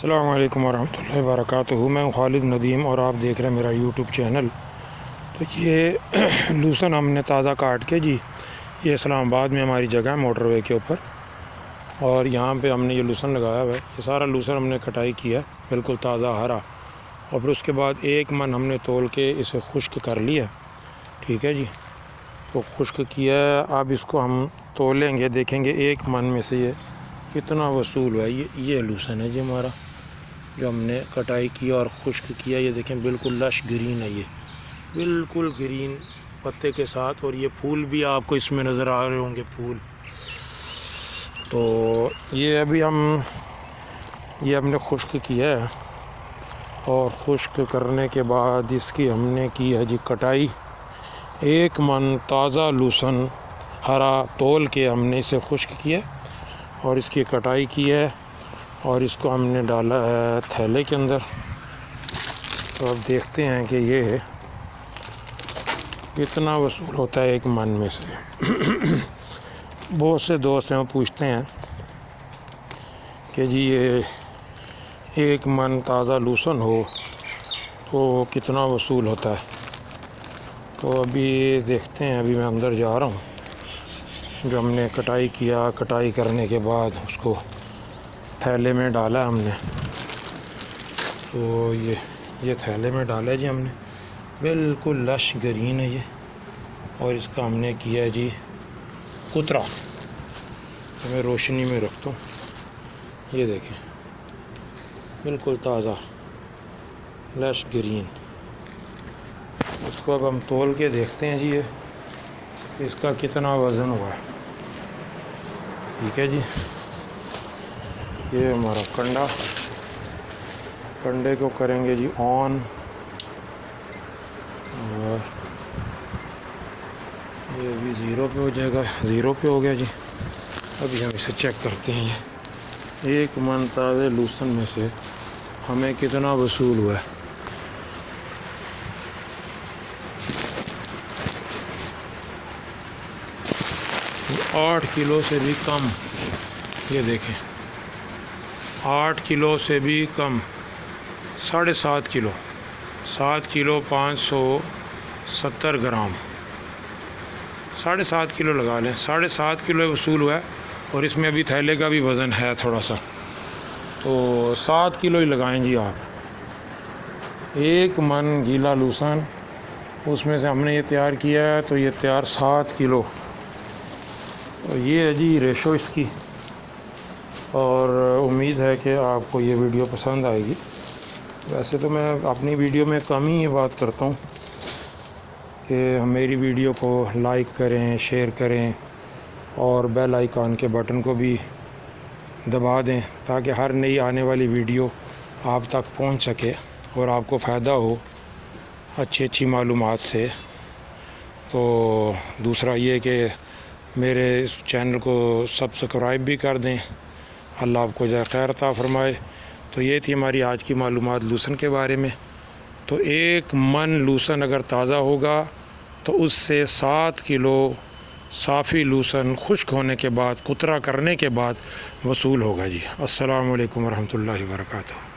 अस्सलाम वालेकुम वरहमतुल्लाहि वबरकातुहू। मैं खालिद नदीम और आप देख रहे हैं मेरा यूट्यूब चैनल। तो ये लूसन हमने ताज़ा काट के जी, ये इस्लामाबाद में हमारी जगह है मोटरवे के ऊपर, और यहाँ पे हमने ये लूसन लगाया हुआ है। ये सारा लूसन हमने कटाई किया है, बिल्कुल ताज़ा हरा, और फिर उसके बाद एक मन हमने तोल के इसे खुश्क कर लिया। ठीक है जी, तो खुश्क किया है। अब इसको हम तोलेंगे, देखेंगे एक मन में से ये कितना वसूल हुआ है। ये लूसन है जी हमारा, जो हमने कटाई किया और खुश्क किया। ये देखें बिल्कुल लश ग्रीन है, ये बिल्कुल ग्रीन पत्ते के साथ, और ये फूल भी आपको इसमें नज़र आ रहे होंगे फूल। तो ये अभी ये हमने खुश्क किया है, और खुश्क करने के बाद इसकी हमने की है जी कटाई। एक मन ताज़ा लूसन हरा तोल के हमने इसे खुश्क किया और इसकी कटाई की है, और इसको हमने डाला है थैले के अंदर। तो अब देखते हैं कि ये कितना वसूल होता है एक मन में से। बहुत से दोस्त हैं वो पूछते हैं कि जी ये एक मन ताज़ा लूसन हो तो कितना वसूल होता है। तो अभी देखते हैं, अभी मैं अंदर जा रहा हूँ। जो हमने कटाई किया, कटाई करने के बाद उसको थैले में डाला हमने। तो ये थैले में डाला है जी हमने, बिल्कुल लश ग्रीन है ये, और इसका हमने किया जी कुतरा। तो मैं रोशनी में रखता हूँ, ये देखें बिल्कुल ताज़ा लश ग्रीन। इसको अब हम तोल के देखते हैं जी ये इसका कितना वज़न हुआ है। ठीक है जी, ये हमारा कंडे को करेंगे जी ऑन, और ये भी ज़ीरो पे हो जाएगा। ज़ीरो पे हो गया जी। अभी हम इसे चेक करते हैं, ये एक मन ताज़े लूसन में से हमें कितना वसूल हुआ है। तो 8 किलो से भी कम, ये देखें 8 किलो से भी कम, 7.5 किलो, 7 किलो 570 ग्राम, 7.5 किलो लगा लें, 7.5 किलो वसूल हुआ है। और इसमें अभी थैले का भी वज़न है थोड़ा सा, तो 7 किलो ही लगाएं जी आप। एक मन गीला लूसन उसमें से हमने ये तैयार किया है, तो ये तैयार 7 किलो। तो ये है जी रेशो इसकी, और उम्मीद है कि आपको ये वीडियो पसंद आएगी। वैसे तो मैं अपनी वीडियो में कम ही ये बात करता हूँ कि मेरी वीडियो को लाइक करें, शेयर करें, और बेल आइकन के बटन को भी दबा दें, ताकि हर नई आने वाली वीडियो आप तक पहुँच सके और आपको फ़ायदा हो अच्छी मालूमात से। तो दूसरा ये कि मेरे इस चैनल को सब्सक्राइब भी कर दें। अल्लाह आपको जाए खैर अता फ़रमाए। तो ये थी हमारी आज की मालूमात लूसन के बारे में। तो एक मन लूसन अगर ताज़ा होगा तो उससे 7 किलो साफ़ी लूसन खुश्क होने के बाद, कुतरा करने के बाद वसूल होगा जी। अस्सलामु अलैकुम वरहमतुल्लाहि वबरकातुहू।